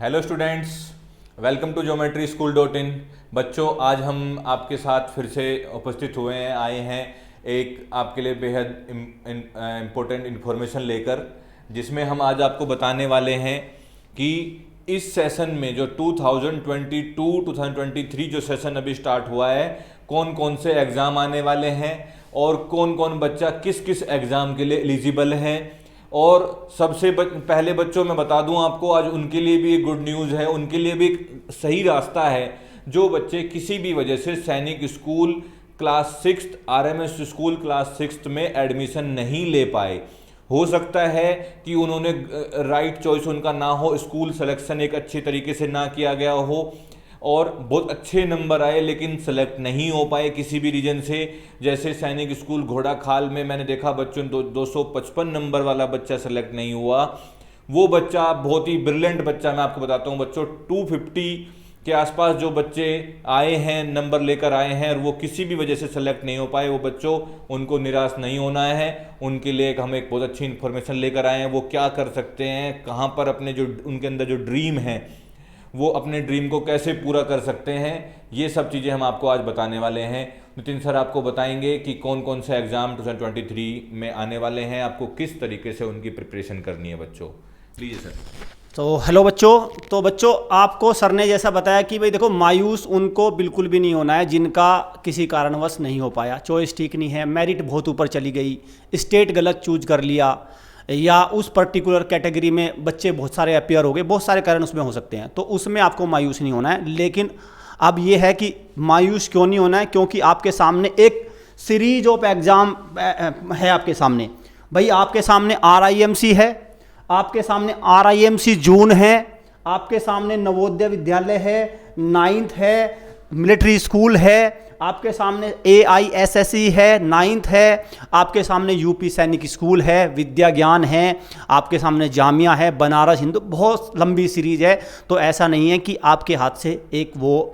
Hello students, welcome to geometry-school.in। बच्चों, आज हम आपके साथ फिर से उपस्थित हुए हैं, आए हैं एक आपके लिए बेहद इम्पोर्टेंट इन्फॉर्मेशन लेकर, जिसमें हम आज आपको बताने वाले हैं कि इस सेशन में जो 2022-2023 जो सेशन अभी स्टार्ट हुआ है, कौन कौन से एग्ज़ाम आने वाले हैं और कौन कौन बच्चा किस किस एग्ज़ाम के लिए एलिजिबल हैं। और सबसे पहले बच्चों मैं बता दूं आपको, आज उनके लिए भी एक गुड न्यूज़ है, उनके लिए भी एक सही रास्ता है जो बच्चे किसी भी वजह से सैनिक school class 6 RMS school class 6 में एडमिशन नहीं ले पाए। हो सकता है कि उन्होंने राइट चॉइस उनका ना हो, स्कूल सिलेक्शन एक अच्छे तरीके से ना किया गया हो और बहुत अच्छे नंबर आए लेकिन सेलेक्ट नहीं हो पाए किसी भी रीजन से। जैसे सैनिक स्कूल घोड़ा खाल में मैंने देखा बच्चों 255 नंबर वाला बच्चा सेलेक्ट नहीं हुआ। वो बच्चा बहुत ही ब्रिलियंट बच्चा, मैं आपको बताता हूँ बच्चों, 250 के आसपास जो बच्चे आए हैं, नंबर लेकर आए हैं और वो किसी भी वजह से सेलेक्ट नहीं हो पाए, वो बच्चों उनको निराश नहीं होना है। उनके लिए हम एक बहुत अच्छी इन्फॉर्मेशन लेकर आए हैं, वो क्या कर सकते हैं, कहाँ पर अपने जो उनके अंदर जो ड्रीम है वो अपने ड्रीम को कैसे पूरा कर सकते हैं, ये सब चीज़ें हम आपको आज बताने वाले हैं। नितिन सर आपको बताएंगे कि कौन कौन से एग्ज़ाम 2023 में आने वाले हैं, आपको किस तरीके से उनकी प्रिपरेशन करनी है बच्चों। Please sir. तो हेलो बच्चों, तो बच्चों आपको सर ने जैसा बताया कि भाई देखो, मायूस उनको बिल्कुल भी नहीं होना है जिनका किसी कारणवश नहीं हो पाया, चॉइस ठीक नहीं है, मेरिट बहुत ऊपर चली गई, स्टेट गलत चूज कर लिया या उस पर्टिकुलर कैटेगरी में बच्चे बहुत सारे अपीयर हो गए, बहुत सारे कारण उसमें हो सकते हैं, तो उसमें आपको मायूस नहीं होना है। लेकिन अब ये है कि मायूस क्यों नहीं होना है, क्योंकि आपके सामने एक सीरीज ऑफ एग्ज़ाम है आपके सामने। भाई आपके सामने RIMC है, आपके सामने RIMC जून है, आपके सामने नवोदय विद्यालय है, 9th है, मिलिट्री स्कूल है, आपके सामने AISSE है, 9th है, आपके सामने UP सैनिक स्कूल है, विद्या ज्ञान है, आपके सामने जामिया है, बनारस हिंदू, बहुत लंबी सीरीज है। तो ऐसा नहीं है कि आपके हाथ से एक वो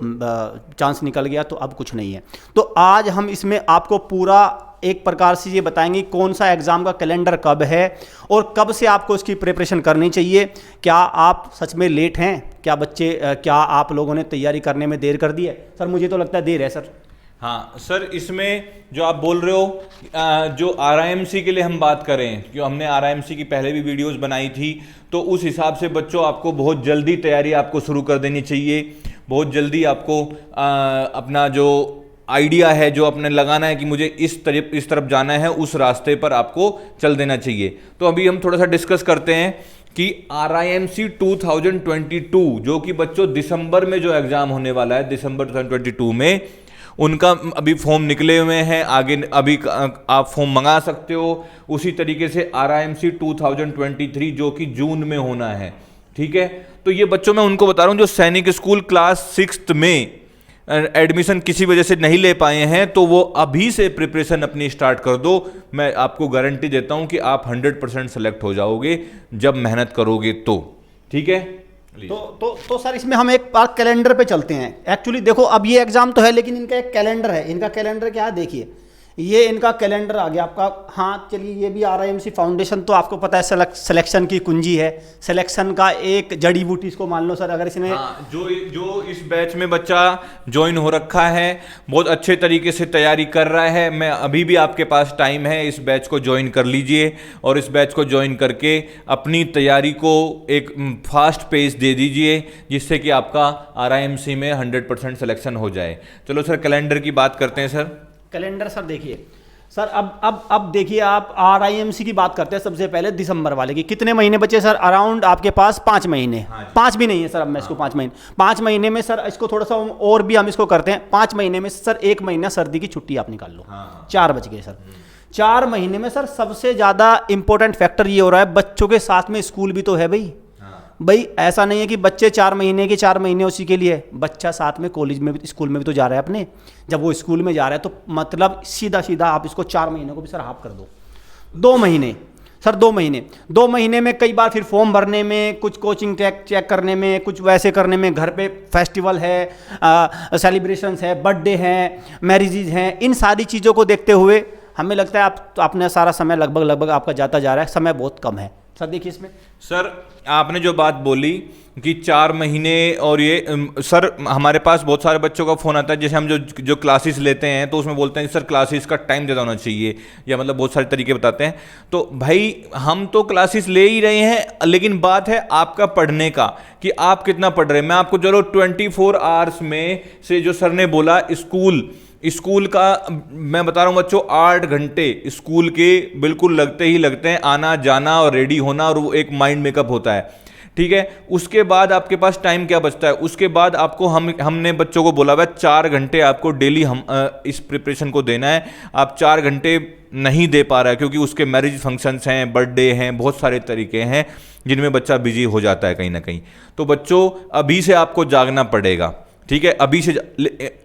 चांस निकल गया तो अब कुछ नहीं है। तो आज हम इसमें आपको पूरा एक प्रकार से ये बताएंगे कौन सा एग्ज़ाम का कैलेंडर कब है और कब से आपको इसकी प्रिपरेशन करनी चाहिए। क्या आप सच में लेट हैं? क्या बच्चे, क्या आप लोगों ने तैयारी करने में देर कर दी है? सर मुझे तो लगता है देर है सर। हाँ सर, इसमें जो आप बोल रहे हो, जो RIMC के लिए हम बात करें, जो हमने RIMC की पहले भी वीडियोस बनाई थी, तो उस हिसाब से बच्चों आपको बहुत जल्दी तैयारी आपको शुरू कर देनी चाहिए। बहुत जल्दी आपको अपना जो आइडिया है, जो अपने लगाना है कि मुझे इस तरफ जाना है, उस रास्ते पर आपको चल देना चाहिए। तो अभी हम थोड़ा सा डिस्कस करते हैं कि RIMC 2022 जो कि बच्चों दिसंबर में जो एग्ज़ाम होने वाला है, दिसंबर 2022 में, उनका अभी फॉर्म निकले हुए हैं। आगे अभी आप फॉर्म मंगा सकते हो। उसी तरीके से RIMC 2023 जो कि जून में होना है, ठीक है। तो ये बच्चों मैं उनको बता रहा हूँ जो सैनिक स्कूल क्लास 6 में एडमिशन किसी वजह से नहीं ले पाए हैं, तो वो अभी से प्रिपरेशन अपनी स्टार्ट कर दो। मैं आपको गारंटी देता हूँ कि आप 100% सेलेक्ट हो जाओगे जब मेहनत करोगे तो, ठीक है। तो सर इसमें हम एक बार कैलेंडर पे चलते हैं। एक्चुअली देखो, अब ये एग्ज़ाम तो है लेकिन इनका एक कैलेंडर है। इनका कैलेंडर क्या है देखिए, ये इनका कैलेंडर आ गया आपका। हाँ चलिए, ये भी RIMC फाउंडेशन तो आपको पता है सिलेक्शन की कुंजी है, सिलेक्शन का एक जड़ी बूटी इसको मान लो सर। अगर इसमें जो इस बैच में बच्चा ज्वाइन हो रखा है, बहुत अच्छे तरीके से तैयारी कर रहा है, मैं अभी भी आपके पास टाइम है, इस बैच को ज्वाइन कर लीजिए और इस बैच को ज्वाइन करके अपनी तैयारी को एक फास्ट पेस दे दीजिए, जिससे कि आपका RIMC में 100% सिलेक्शन हो जाए। चलो सर, कैलेंडर की बात करते हैं सर। कैलेंडर सर देखिए सर, अब देखिए, आप RIMC की बात करते हैं सबसे पहले दिसंबर वाले की। कितने महीने बचे सर? अराउंड आपके पास 5 महीने। हाँ, 5 भी नहीं है सर, अब मैं इसको 5 महीने, 5 महीने में सर इसको थोड़ा सा और भी हम इसको करते हैं। 5 महीने में सर 1 महीना सर्दी की छुट्टी आप निकाल लो। हाँ, 4 बच गए सर। 4 महीने में सर सबसे ज़्यादा इंपॉर्टेंट फैक्टर ये हो रहा है, बच्चों के साथ में स्कूल भी तो है भाई। भाई ऐसा नहीं है कि बच्चे 4 महीने के 4 महीने उसी के लिए, बच्चा साथ में कॉलेज में भी, स्कूल में भी तो जा रहा है अपने। जब वो स्कूल में जा रहा है तो मतलब सीधा सीधा आप इसको 4 महीनों को भी सर हाफ कर दो। 2 महीने सर, 2 महीने में कई बार फिर फॉर्म भरने में, कुछ कोचिंग चेक करने में, कुछ वैसे करने में, घर पे फेस्टिवल है, सेलिब्रेशंस है, बर्थडे हैं, मैरिजेज हैं, इन सारी चीज़ों को देखते हुए हमें लगता है आप तो अपना सारा समय लगभग आपका जाता जा रहा है, समय बहुत कम है। सर देखिए इसमें सर आपने जो बात बोली कि 4 महीने और ये सर हमारे पास बहुत सारे बच्चों का फ़ोन आता है, जैसे हम जो क्लासेस लेते हैं तो उसमें बोलते हैं कि सर क्लासेस का टाइम ज़्यादा होना चाहिए, या मतलब बहुत सारे तरीके बताते हैं। तो भाई हम तो क्लासेस ले ही रहे हैं, लेकिन बात है आपका पढ़ने का कि आप कितना पढ़ रहे हैं। मैं आपको चलो 24 आवर्स में से जो सर ने बोला स्कूल का मैं बता रहा हूँ बच्चों, 8 घंटे स्कूल के बिल्कुल लगते ही लगते हैं, आना जाना और रेडी होना, और वो एक माइंड मेकअप होता है, ठीक है। उसके बाद आपके पास टाइम क्या बचता है? उसके बाद आपको हमने बच्चों को बोला हुआ 4 घंटे आपको डेली इस प्रिपरेशन को देना है। आप 4 घंटे नहीं दे पा रहा है क्योंकि उसके मैरिज फंक्शंस हैं, बर्थडे हैं, बहुत सारे तरीके हैं जिनमें बच्चा बिजी हो जाता है कहीं ना कहीं। तो बच्चों अभी से आपको जागना पड़ेगा, ठीक है, अभी से।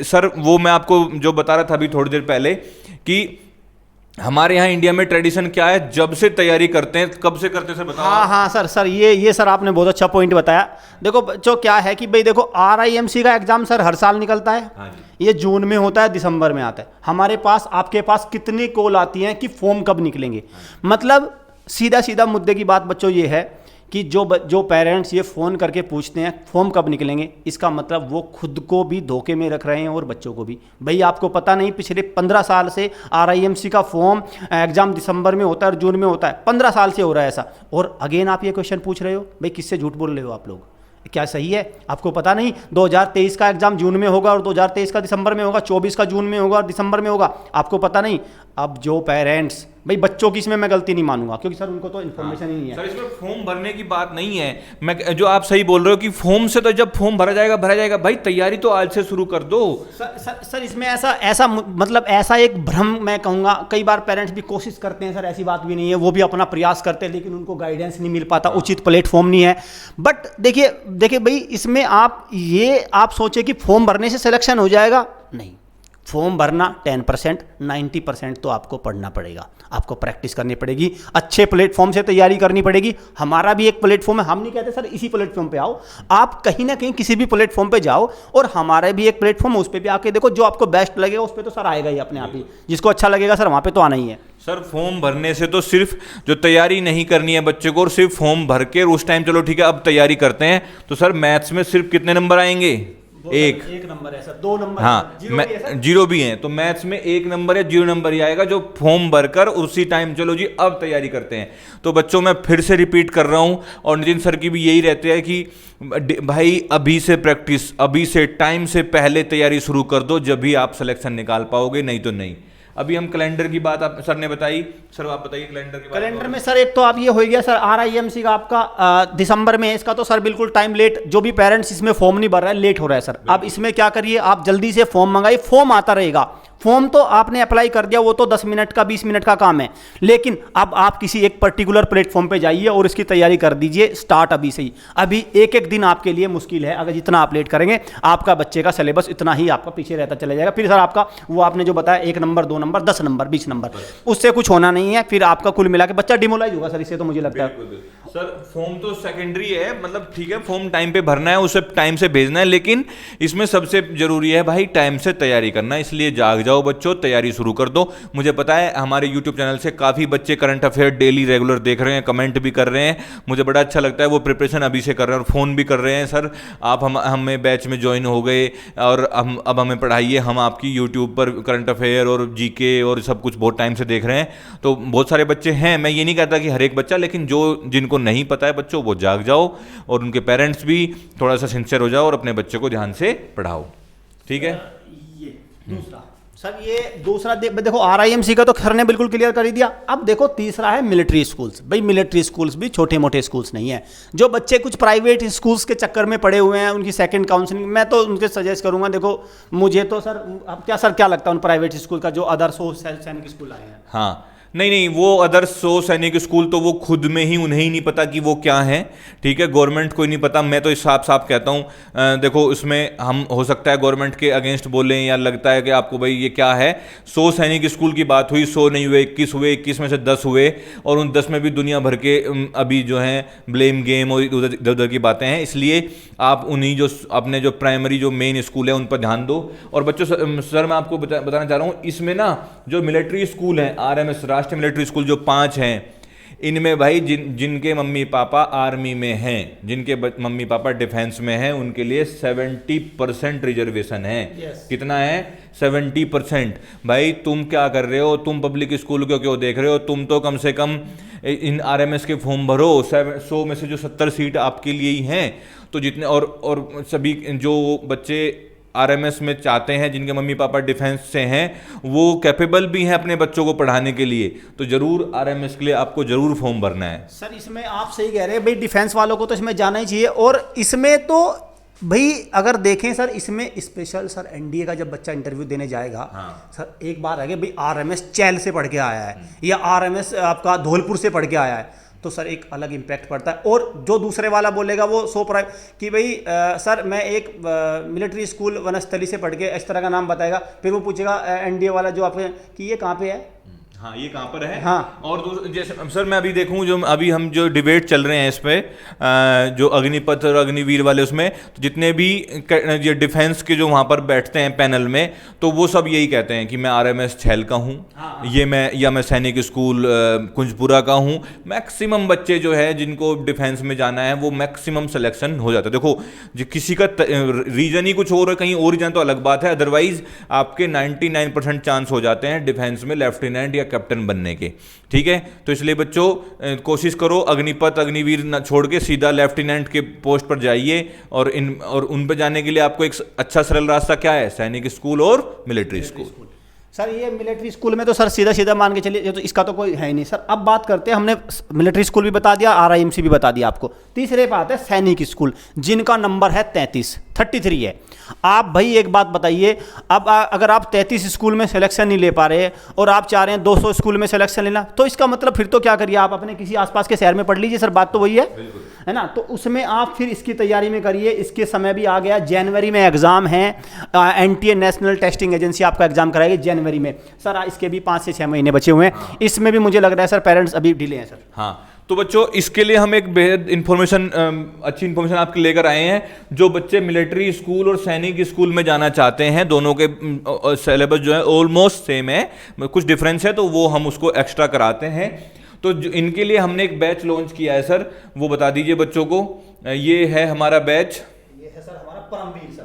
सर वो मैं आपको जो बता रहा था अभी थोड़ी देर पहले कि हमारे यहाँ इंडिया में ट्रेडिशन क्या है, जब से तैयारी करते हैं, कब से करते हैं सर बताओ। हाँ सर ये सर आपने बहुत अच्छा पॉइंट बताया। देखो बच्चों क्या है कि भाई देखो RIMC का एग्जाम सर हर साल निकलता है। हाँ ये जून में होता है, दिसंबर में आता है। हमारे पास आपके पास कितनी कॉल आती हैं कि फॉर्म कब निकलेंगे। मतलब सीधा मुद्दे की बात बच्चों ये है कि जो पेरेंट्स ये फ़ोन करके पूछते हैं फॉर्म कब निकलेंगे, इसका मतलब वो खुद को भी धोखे में रख रहे हैं और बच्चों को भी। भाई आपको पता नहीं पिछले 15 साल से RIMC का फॉर्म एग्ज़ाम दिसंबर में होता है और जून में होता है, 15 साल से हो रहा है ऐसा। और अगेन आप ये क्वेश्चन पूछ रहे हो, भाई किससे झूठ बोल रहे हो आप लोग? क्या सही है? आपको पता नहीं 2023 का एग्जाम जून में होगा और 2023 का दिसंबर में होगा, 24 का जून में होगा और दिसंबर में होगा, आपको पता नहीं? अब जो पेरेंट्स, भाई बच्चों की इसमें मैं गलती नहीं मानूंगा क्योंकि सर उनको तो इन्फॉर्मेशन ही नहीं है। सर इसमें फॉर्म भरने की बात नहीं है, मैं जो आप सही बोल रहे हो कि फॉर्म से तो जब फॉर्म भरा जाएगा भाई तैयारी तो आज से शुरू कर दो। सर इसमें ऐसा मतलब ऐसा एक भ्रम मैं कहूँगा, कई बार पेरेंट्स भी कोशिश करते हैं सर, ऐसी बात भी नहीं है, वो भी अपना प्रयास करते हैं लेकिन उनको गाइडेंस नहीं मिल पाता, उचित प्लेटफॉर्म नहीं है। बट देखिए भाई इसमें आप सोचे कि फॉर्म भरने से सिलेक्शन हो जाएगा, नहीं। फॉर्म भरना 10%, 90% तो आपको पढ़ना पड़ेगा, आपको प्रैक्टिस करनी पड़ेगी, अच्छे प्लेटफॉर्म से तैयारी करनी पड़ेगी। हमारा भी एक प्लेटफॉर्म है, हम नहीं कहते सर इसी प्लेटफॉर्म पे आओ, आप कहीं ना कहीं किसी भी प्लेटफॉर्म पे जाओ और हमारा भी एक प्लेटफॉर्म, उस पर भी आके देखो, जो आपको बेस्ट लगेगा उस पर तो सर आएगा ही अपने आप ही, जिसको अच्छा लगेगा सर वहाँ पे तो आना ही है। सर फॉर्म भरने से तो सिर्फ जो तैयारी नहीं करनी है बच्चे को, और सिर्फ फॉर्म भर के उस टाइम चलो ठीक है अब तैयारी करते हैं, तो सर मैथ्स में सिर्फ कितने नंबर आएंगे? एक नंबर है सर, 2 नंबर, हाँ, जीरो भी है, तो मैथ्स में 1 नंबर या 0 नंबर ही आएगा जो फॉर्म भरकर उसी टाइम चलो जी अब तैयारी करते हैं। तो बच्चों मैं फिर से रिपीट कर रहा हूँ, और नितिन सर की भी यही रहते हैं कि भाई अभी से प्रैक्टिस, अभी से टाइम से पहले तैयारी शुरू कर दो, जब भी आप सिलेक्शन निकाल पाओगे, नहीं तो नहीं। अभी हम कैलेंडर की बात आप सर ने बताई, सर आप बताइए कैलेंडर की बात। कैलेंडर में सर एक तो आप ये हो गया सर RIMC का आपका दिसंबर में है, इसका तो सर बिल्कुल टाइम लेट, जो भी पेरेंट्स इसमें फॉर्म नहीं भर रहा है लेट हो रहा है सर। अब इसमें क्या करिए, आप जल्दी से फॉर्म मंगाइए, फॉर्म आता रहेगा। फॉर्म तो आपने अप्लाई कर दिया, वो तो 10 मिनट का 20 मिनट का काम है, लेकिन अब आप किसी एक पर्टिकुलर प्लेटफॉर्म पे जाइए और इसकी तैयारी कर दीजिए स्टार्ट अभी से ही। अभी एक दिन आपके लिए मुश्किल है, अगर जितना आप लेट करेंगे आपका बच्चे का सिलेबस इतना ही आपका पीछे रहता चला जाएगा। फिर सर आपका वो आपने जो बताया 1 नंबर 2 नंबर 10 नंबर 20 नंबर, उससे कुछ होना नहीं है, फिर आपका कुल मिला के बच्चा डिमोलाइज होगा सर, इससे तो मुझे लगता है। सर फॉर्म तो सेकेंडरी है, मतलब ठीक है फॉर्म टाइम पे भरना है, उसे टाइम से भेजना है, लेकिन इसमें सबसे जरूरी है भाई टाइम से तैयारी करना। इसलिए जाग जाओ बच्चों, तैयारी शुरू कर दो। मुझे पता है हमारे यूट्यूब चैनल से काफ़ी बच्चे करंट अफेयर डेली रेगुलर देख रहे हैं, कमेंट भी कर रहे हैं, मुझे बड़ा अच्छा लगता है, वो प्रिपरेशन अभी से कर रहे हैं और फ़ोन भी कर रहे हैं। सर आप हमें बैच में ज्वाइन हो गए और अब हमें पढ़ाइए, हम आपकी यूट्यूब पर करंट अफेयर और GK और सब कुछ बहुत टाइम से देख रहे हैं। तो बहुत सारे बच्चे हैं, मैं ये नहीं कहता कि हर एक बच्चा, लेकिन जिनको नहीं पता है बच्चों, वो जाग जाओ और उनके पेरेंट्स भी थोड़ा सा सिंसियर हो जाओ और अपने बच्चे को ध्यान से पढ़ाओ, ठीक है। ये दूसरा सर, ये दूसरा देखो RIMC का तो सर ने बिल्कुल क्लियर कर ही दिया। अब देखो तीसरा है मिलिट्री स्कूल्स। भाई मिलिट्री स्कूल्स भी छोटे मोटे स्कूल्स नहीं है। जो बच्चे कुछ प्राइवेट स्कूल्स के चक्कर में पड़े हुए हैं, उनकी सेकंड काउंसलिंग, मैं तो उनके सजेस्ट करूंगा, देखो मुझे तो सर, अब क्या क्या लगता है उन प्राइवेट स्कूल का, जो अदर्स सैनिक स्कूल आए हैं? हाँ नहीं, वो अदर सैनिक स्कूल तो वो खुद में ही उन्हें ही नहीं पता कि वो क्या है, ठीक है, गवर्नमेंट को ही नहीं पता। मैं तो साफ कहता हूँ, देखो उसमें हम हो सकता है गवर्नमेंट के अगेंस्ट बोलें या लगता है कि आपको भाई ये क्या है, 100 सैनिक स्कूल की बात हुई, 100 नहीं हुए, 21 हुए, 21 में से 10 हुए, और उन 10 में भी दुनिया भर के अभी जो हैं ब्लेम गेम और इधर उधर की बातें हैं। इसलिए आप उन्हीं जो अपने जो प्राइमरी जो मेन स्कूल है उन पर ध्यान दो। और बच्चों सर मैं आपको बताना चाह रहा हूँ, इसमें ना जो मिलिट्री स्कूल हैं RMS राष्ट्रीय मिलिट्री स्कूल जो 5 हैं, इनमें भाई जिनके मम्मी पापा आर्मी में हैं, जिनके मम्मी पापा डिफेंस में हैं, उनके लिए 70% रिजर्वेशन है। कितना है? 70%। भाई तुम क्या कर रहे हो? तुम पब्लिक स्कूल को क्यों देख रहे हो? तुम तो कम से कम इन आरएमएस के फॉर्म भरो, 100 में से जो 70 सीट आपके लिए ही हैं, तो जितने और सभी जो बच्चे आरएमएस में चाहते हैं, जिनके मम्मी पापा डिफेंस से हैं, वो कैपेबल भी हैं अपने बच्चों को पढ़ाने के लिए, तो जरूर आरएमएस के लिए आपको जरूर फॉर्म भरना है। सर इसमें आप सही कह रहे हैं भाई, डिफेंस वालों को तो इसमें जाना ही चाहिए। और इसमें तो भाई अगर देखें सर, इसमें स्पेशल सर एनडीए का जब बच्चा इंटरव्यू देने जाएगा, सर एक बार है कि भाई आरएमएस चैल से पढ़ के आया है या आरएमएस आपका धौलपुर से पढ़ के आया है, तो सर एक अलग इम्पैक्ट पड़ता है। और जो दूसरे वाला बोलेगा वो सो प्राइव कि भाई सर मैं एक मिलिट्री स्कूल वनस्थली से पढ़ के इस तरह का नाम बताएगा, फिर वो पूछेगा एनडीए वाला जो आप कि ये कहाँ पे है, हाँ ये कहाँ पर है। हाँ। और जैसे सर मैं अभी देखूँ, जो अभी हम जो डिबेट चल रहे हैं इस पे, जो अग्निपथ और अग्निवीर वाले, उसमें तो जितने भी ये डिफेंस के जो वहाँ पर बैठते हैं पैनल में, तो वो सब यही कहते हैं कि मैं आरएमएस छैल का हूँ, ये मैं सैनिक स्कूल कुंजपुरा का हूँ। मैक्सिमम बच्चे जो है जिनको डिफेंस में जाना है वो मैक्सिमम सिलेक्शन हो जाता है। देखो जो किसी का रीजन ही कुछ और है, कहीं और रीजन तो अलग बात है, अदरवाइज आपके 99% चांस हो जाते हैं डिफेंस में लेफ्टिनेंट या कैप्टन बनने के। ठीक है, तो इसलिए बच्चों कोशिश करो अग्निपथ अग्निवीर न छोड़ के सीधा लेफ्टिनेंट के पोस्ट पर जाइए, और उन पर जाने के लिए आपको एक अच्छा सरल रास्ता क्या है? सैनिक स्कूल और मिलिट्री स्कूल। सर ये मिलिट्री स्कूल में तो सर सीधा सीधा मान के चलिए, तो इसका तो कोई है ही नहीं सर। अब बात करते हैं, हमने मिलिट्री स्कूल भी बता दिया, आरआईएमसी भी बता दिया आपको। तीसरे पे आता है सैनिक स्कूल, जिनका नंबर है 33 है। आप भाई एक बात बताइए, अब अगर आप 33 स्कूल में सिलेक्शन नहीं ले पा रहे और आप चाह रहे हैं 200 स्कूल में सिलेक्शन लेना, तो इसका मतलब फिर तो क्या करिए, आप अपने किसी आसपास के शहर में पढ़ लीजिए। सर बात तो वही है ना, तो उसमें आप फिर इसकी तैयारी में करिए। इसके समय भी आ गया, जनवरी में एग्जाम है, एनटीए नेशनल टेस्टिंग एजेंसी आपका एग्जाम कराएगी जनवरी में। सर इसके भी 5 से 6 महीने बचे हुए हैं। इसमें भी मुझे लग रहा है सर पेरेंट्स अभी डिले हैं सर। हाँ, तो बच्चों इसके लिए हम एक बेहद अच्छी इन्फॉर्मेशन आपके लेकर आए हैं। जो बच्चे मिलिट्री स्कूल और सैनिक स्कूल में जाना चाहते हैं, दोनों के सिलेबस जो है ऑलमोस्ट सेम है, कुछ डिफरेंस है तो वो हम उसको एक्स्ट्रा कराते हैं। तो इनके लिए हमने एक बैच लॉन्च किया है सर, वो बता दीजिए बच्चों को। ये है हमारा बैच,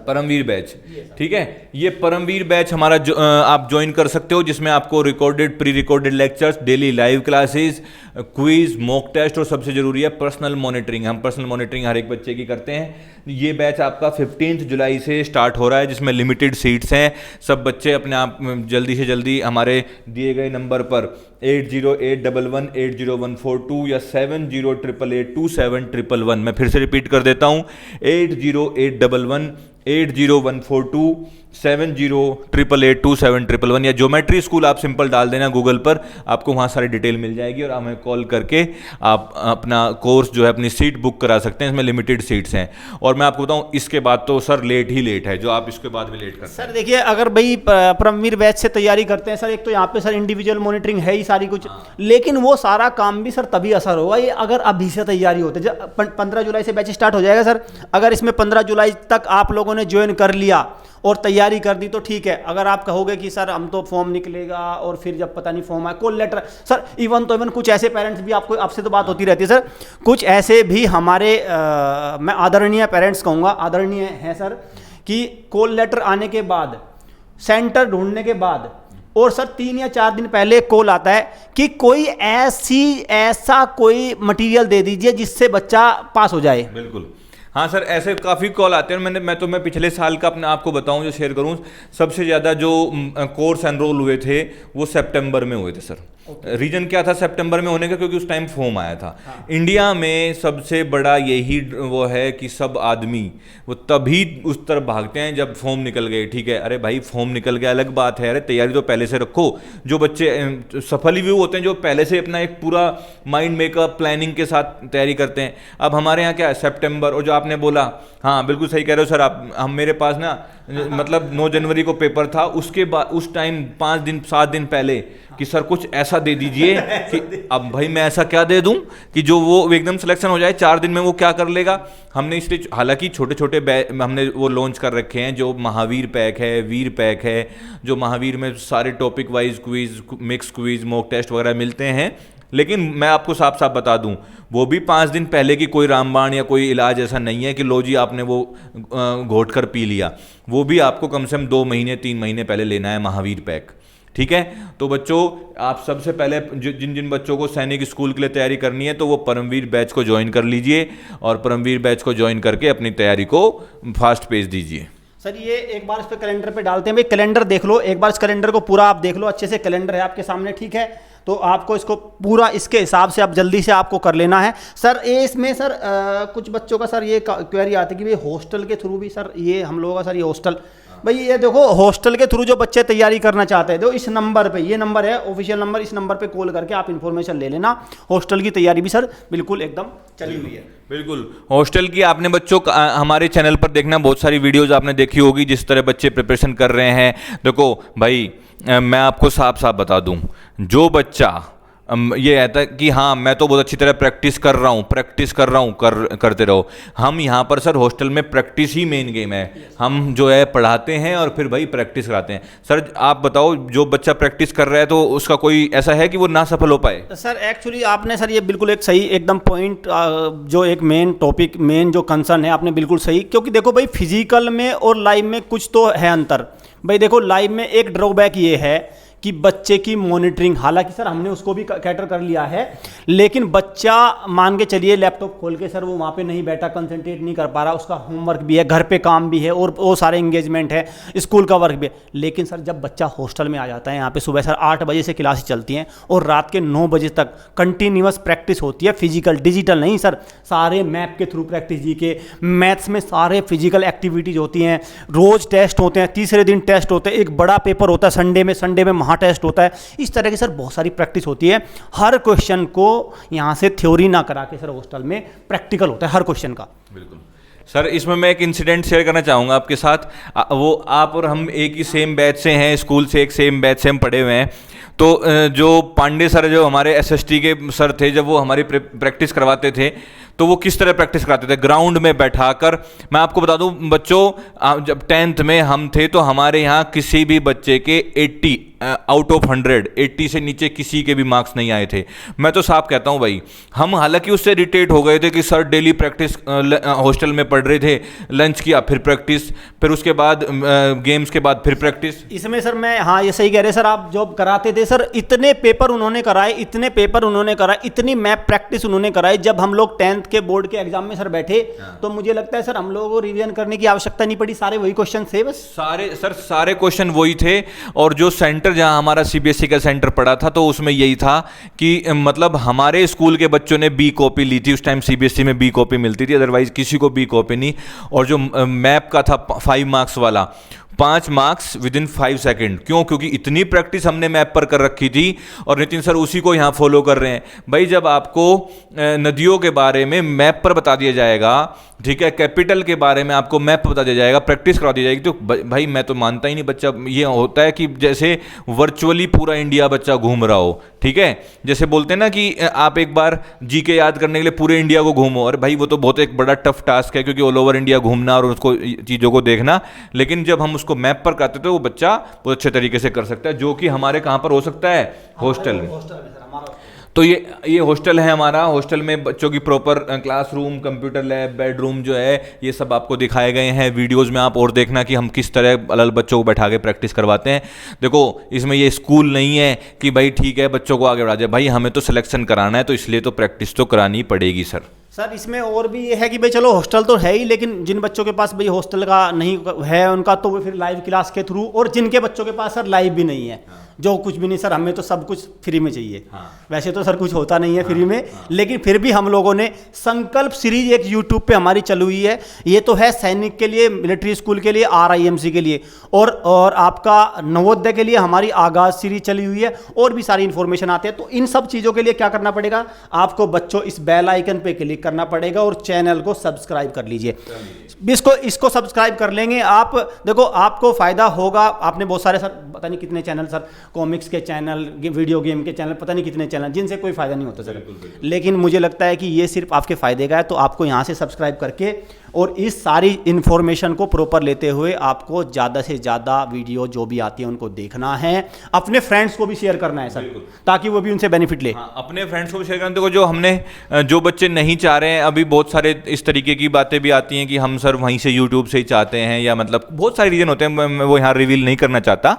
परमवीर बैच। ठीक है, ये परमवीर बैच हमारा आप ज्वाइन कर सकते हो, जिसमें आपको recorded pre recorded lectures, daily live classes, quiz, mock test और सबसे जरूरी है पर्सनल मॉनिटरिंग। हम पर्सनल मॉनिटरिंग हर एक बच्चे की करते हैं। ये बैच आपका 15 जुलाई से स्टार्ट हो रहा है, जिसमें लिमिटेड सीट्स हैं। सब बच्चे अपने आप जल्दी से जल्दी हमारे दिए गए नंबर पर 8081180142 या 7088827111, मैं फिर से रिपीट कर देता हूँ, 8081180142 7088827111, या ज्योमेट्री स्कूल आप सिंपल डाल देना गूगल पर, आपको वहाँ सारी डिटेल मिल जाएगी और हमें कॉल करके आप अपना कोर्स जो है अपनी सीट बुक करा सकते हैं। इसमें लिमिटेड सीट्स हैं। और मैं आपको बताऊँ इसके बाद तो सर लेट ही लेट है, जो आप इसके बाद भी लेट करते हैं। सर देखिए, अगर भाई परमवीर बैच से तैयारी करते हैं सर, एक तो यहाँ पे सर इंडिविजुअल मॉनिटरिंग है ही सारी कुछ, लेकिन वो सारा काम भी सर तभी असर होगा ये अगर अभी से तैयारी होती है। जब 15 जुलाई से बैच स्टार्ट हो जाएगा सर, अगर इसमें 15 जुलाई तक आप लोगों ने ज्वाइन कर लिया और तैयारी कर दी तो ठीक है। अगर आप कहोगे कि सर हम तो फॉर्म निकलेगा और फिर जब पता नहीं फॉर्म आए, कॉल लेटर, सर इवन कुछ ऐसे पेरेंट्स भी आपसे तो बात होती रहती है सर, कुछ ऐसे भी हमारे मैं आदरणीय पेरेंट्स कहूँगा, आदरणीय हैं सर, कि कॉल लेटर आने के बाद, सेंटर ढूंढने के बाद और सर 3 या 4 दिन पहले कॉल आता है कि कोई ऐसा कोई मटेरियल दे दीजिए जिससे बच्चा पास हो जाए। बिल्कुल, हाँ सर, ऐसे काफ़ी कॉल आते हैं। मैं पिछले साल का अपने आपको बताऊं, जो शेयर करूं, सबसे ज़्यादा जो कोर्स एनरोल हुए थे वो सितंबर में हुए थे सर। रीजन क्या था सितंबर में होने का? क्योंकि उस टाइम फॉर्म आया था। हाँ। इंडिया में सबसे बड़ा यही वो है कि सब आदमी वो तभी उस तरफ भागते हैं जब फॉर्म निकल गए। ठीक है, अरे भाई फॉर्म निकल गया अलग बात है, अरे तैयारी तो पहले से रखो। जो बच्चे सफल ही वो होते हैं जो पहले से अपना एक पूरा माइंड मेकअप प्लानिंग के साथ तैयारी करते हैं। अब हमारे यहाँ क्या है, सितंबर, और जो आपने बोला, हाँ बिल्कुल सही कह रहे हो सर आप। हम मेरे पास ना मतलब 9 जनवरी को पेपर था, उसके बाद उस टाइम 7 दिन पहले कि सर कुछ ऐसा दे दीजिए कि अब भाई मैं ऐसा क्या दे दूं कि जो वो एकदम सिलेक्शन हो जाए 4 दिन में, वो क्या कर लेगा। हमने इसलिए हालांकि छोटे छोटे हमने वो लॉन्च कर रखे हैं, जो महावीर पैक है, वीर पैक है, जो महावीर में सारे topic wise quiz, mix quiz, mock test वगैरह मिलते हैं। लेकिन मैं आपको साफ साफ बता दूं, वो भी 5 दिन पहले की कोई रामबाण या कोई इलाज ऐसा नहीं है कि लो जी आपने वो घोट कर पी लिया। वो भी आपको कम से कम 2 महीने 3 महीने पहले लेना है महावीर पैक। ठीक है, तो बच्चों आप सबसे पहले जिन जिन बच्चों को सैनिक स्कूल के लिए तैयारी करनी है तो वो परमवीर बैच को ज्वाइन कर लीजिए, और परमवीर बैच को ज्वाइन करके अपनी तैयारी को फास्ट भेज दीजिए। सर ये एक बार इस पे कैलेंडर पे डालते हैं भाई, कैलेंडर देख लो एक बार, इस कैलेंडर को पूरा आप देख लो अच्छे से, कैलेंडर है आपके सामने, ठीक है, तो आपको इसको पूरा इसके हिसाब से आप जल्दी से आपको कर लेना है। सर ये इसमें सर कुछ बच्चों का सर ये क्वेरी आती है कि भाई हॉस्टल के थ्रू भी सर ये हम लोगों का सर ये हॉस्टल, भाई ये देखो हॉस्टल के थ्रू जो बच्चे तैयारी करना चाहते हैं, देखो इस नंबर पे, ये नंबर है ऑफिशियल नंबर, इस नंबर पे कॉल करके आप इन्फॉर्मेशन ले लेना। हॉस्टल की तैयारी भी सर बिल्कुल एकदम चली हुई है। बिल्कुल, हॉस्टल की आपने बच्चों हमारे चैनल पर देखना, बहुत सारी वीडियोस आपने देखी होगी जिस तरह बच्चे प्रिपरेशन कर रहे हैं। देखो भाई मैं आपको साफ साफ बता दूं, जो बच्चा ये कहता है कि हाँ मैं तो बहुत अच्छी तरह प्रैक्टिस कर रहा हूँ, करते रहो। हम यहाँ पर सर हॉस्टल में प्रैक्टिस ही मेन गेम है। हम जो है पढ़ाते हैं और फिर भाई प्रैक्टिस कराते हैं। सर आप बताओ, जो बच्चा प्रैक्टिस कर रहा है तो उसका कोई ऐसा है कि वो ना सफल हो पाए? सर एक्चुअली आपने सर ये बिल्कुल एक सही एकदम पॉइंट, जो एक मेन टॉपिक, मेन जो कंसर्न है आपने बिल्कुल सही, क्योंकि देखो भाई फिजिकल में और लाइव में कुछ तो है अंतर। भाई देखो लाइव में एक ड्रॉबैक ये है कि बच्चे की मॉनिटरिंग, हालांकि सर हमने उसको भी कैटर कर लिया है, लेकिन बच्चा मान के चलिए लैपटॉप खोल के सर वो वहाँ पे नहीं बैठा, कंसंट्रेट नहीं कर पा रहा, उसका होमवर्क भी है, घर पे काम भी है और वो सारे इंगेजमेंट है, स्कूल का वर्क भी है। लेकिन सर जब बच्चा हॉस्टल में आ जाता है, यहाँ पे सुबह सर 8 बजे से क्लास चलती हैं और रात के 9 बजे तक कंटिन्यूअस प्रैक्टिस होती है, फिजिकल डिजिटल नहीं सर, सारे मैप के थ्रू प्रैक्टिस जी के, मैथ्स में सारे फिजिकल एक्टिविटीज़ होती हैं, रोज़ टेस्ट होते हैं, तीसरे दिन टेस्ट होते हैं, एक बड़ा पेपर होता है संडे में वहाँ टेस्ट होता है। इस तरह की सर बहुत सारी प्रैक्टिस होती है। हर क्वेश्चन को यहाँ से थ्योरी ना करा के सर हॉस्टल में प्रैक्टिकल होता है हर क्वेश्चन का। बिल्कुल सर, इसमें मैं एक इंसिडेंट शेयर करना चाहूँगा आपके साथ। वो आप और हम एक ही सेम बैच से हैं, स्कूल से एक सेम बैच से हम पढ़े हुए हैं। तो जो पांडे सर जो हमारे एसएसटी के सर थे, जब वो हमारी प्रैक्टिस करवाते थे तो वो किस तरह प्रैक्टिस कराते थे, ग्राउंड में बैठाकर। मैं आपको बता दूं बच्चों, जब 10th में हम थे तो हमारे यहाँ किसी भी बच्चे के 80 आउट ऑफ 100, 80 से नीचे किसी के भी मार्क्स नहीं आए थे। मैं तो साफ कहता हूँ भाई, हम हालांकि उससे इरिटेट हो गए थे कि सर डेली प्रैक्टिस हॉस्टल में पढ़ रहे थे, लंच किया फिर प्रैक्टिस, फिर उसके बाद गेम्स के बाद फिर प्रैक्टिस। इसमें सर मैं, हाँ ये सही कह रहे सर, आप जॉब कराते थे सर, इतने पेपर उन्होंने कराए, इतनी मैप प्रैक्टिस उन्होंने कराई। जब हम लोग 10th के बोर्ड के एग्जाम में सर बैठे तो मुझे लगता है सर हम लोगों को रिवीजन करने की आवश्यकता नहीं पड़ी, सारे वही क्वेश्चन थे बस। सारे क्वेश्चन वही थे। और जो सेंटर जहां हमारा सीबीएसई का सेंटर पड़ा था तो उसमें यही था कि मतलब हमारे स्कूल के बच्चों ने बी कॉपी ली थी। उस टाइम सीबीएसई में बी कॉपी मिलती थी, अदरवाइज किसी को बी कॉपी नहीं। और जो मैप का था 5 मार्क्स वाला, 5 मार्क्स विद इन 5 सेकेंड। क्यों? क्योंकि इतनी प्रैक्टिस हमने मैप पर कर रखी थी और नितिन सर उसी को यहाँ फॉलो कर रहे हैं। भाई जब आपको नदियों के बारे में मैप पर बता दिया जाएगा, ठीक है, कैपिटल के बारे में आपको मैप बता दिया जाएगा, प्रैक्टिस करा दी जाएगी, तो भाई मैं तो मानता ही नहीं बच्चा, ये होता है कि जैसे वर्चुअली पूरा इंडिया बच्चा घूम रहा हो। ठीक है, जैसे बोलते हैं ना कि आप एक बार जीके याद करने के लिए पूरे इंडिया को घूमो, और भाई वो तो बहुत एक बड़ा टफ टास्क है, क्योंकि ऑल ओवर इंडिया घूमना और उसको चीज़ों को देखना। लेकिन जब हम उसको मैप पर करते तो वो बच्चा बहुत अच्छे तरीके से कर सकता है, जो कि हमारे कहाँ पर हो सकता है, हॉस्टल में। तो ये हॉस्टल है हमारा। हॉस्टल में बच्चों की proper classroom, computer lab, bedroom जो है, ये सब आपको दिखाए गए हैं। वीडियोस में आप और देखना कि हम किस तरह अलग बच्चों को बैठा के प्रैक्टिस करवाते हैं। देखो इसमें ये स्कूल नहीं है कि भाई ठीक है बच्चों को आगे बढ़ा जाए, भाई हमें तो सिलेक्शन कराना है, तो इसलिए तो प्रैक्टिस तो करानी पड़ेगी सर। सर इसमें और भी ये है कि भाई चलो हॉस्टल तो है ही, लेकिन जिन बच्चों के पास भाई हॉस्टल का नहीं है उनका तो वो फिर लाइव क्लास के थ्रू, और जिनके बच्चों के पास सर लाइव भी नहीं है, जो कुछ भी नहीं सर, हमें तो सब कुछ फ्री में चाहिए। वैसे तो सर कुछ होता नहीं है फ्री में, लेकिन फिर भी हम लोगों ने संकल्प सीरीज एक यूट्यूब पे हमारी चली हुई है। ये तो है सैनिक के लिए, मिलिट्री स्कूल के लिए, RIMC के लिए, और आपका नवोदय के लिए हमारी आगाज सीरीज चली हुई है, और भी सारी इन्फॉर्मेशन आते हैं। तो इन सब चीज़ों के लिए क्या करना पड़ेगा आपको, बच्चों इस बेल आइकन पे क्लिक करना पड़ेगा और चैनल को सब्सक्राइब कर लीजिए। इसको सब्सक्राइब कर लेंगे आप, देखो आपको फ़ायदा होगा। आपने बहुत सारे सर पता नहीं कितने चैनल सर, कॉमिक्स के चैनल, वीडियो गेम के चैनल, पता नहीं कितने चैनल, जिनसे कोई फ़ायदा नहीं होता सर। लेकिन मुझे लगता है कि ये सिर्फ आपके फ़ायदे का है, तो आपको यहाँ से सब्सक्राइब करके और इस सारी इन्फॉर्मेशन को प्रॉपर लेते हुए आपको ज़्यादा से ज़्यादा वीडियो जो भी आती है उनको देखना है, अपने फ्रेंड्स को भी शेयर करना है सर, ताकि वो भी उनसे बेनिफिट ले। हाँ, अपने फ्रेंड्स को भी शेयर करना। देखो जो बच्चे नहीं चाह रहे हैं, अभी बहुत सारे इस तरीके की बातें भी आती हैं कि हम सर वहीं से यूट्यूब से ही चाहते हैं, या मतलब बहुत सारे रीज़न होते हैं, मैं वो यहाँ रिवील नहीं करना चाहता,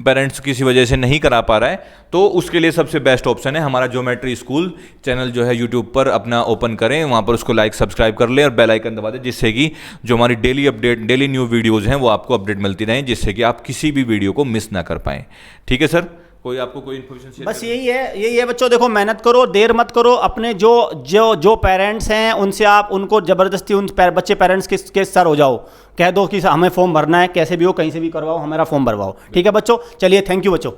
पेरेंट्स किसी वजह से नहीं करा पा रहा है, तो उसके लिए सबसे बेस्ट ऑप्शन है हमारा ज्योमेट्री स्कूल चैनल जो है यूट्यूब पर अपना ओपन करें, वहाँ पर उसको लाइक सब्सक्राइब कर लें और बेल आइकन दबा दें, जिससे कि जो हमारी daily update, daily new videos हैं वो आपको अपडेट मिलती रहें, जिससे कि आप किसी भी वीडियो को मिस ना कर पाएँ। ठीक है सर, कोई आपको कोई इन्फॉर्मेशन? बस यही है बच्चों, देखो मेहनत करो, देर मत करो। अपने जो पेरेंट्स हैं उनसे आप उनको ज़बरदस्ती बच्चे पेरेंट्स के सर हो जाओ, कह दो कि हमें फॉर्म भरना है, कैसे भी हो, कहीं से भी करवाओ, हमारा फॉर्म भरवाओ। ठीक है बच्चों, चलिए, थैंक यू बच्चों।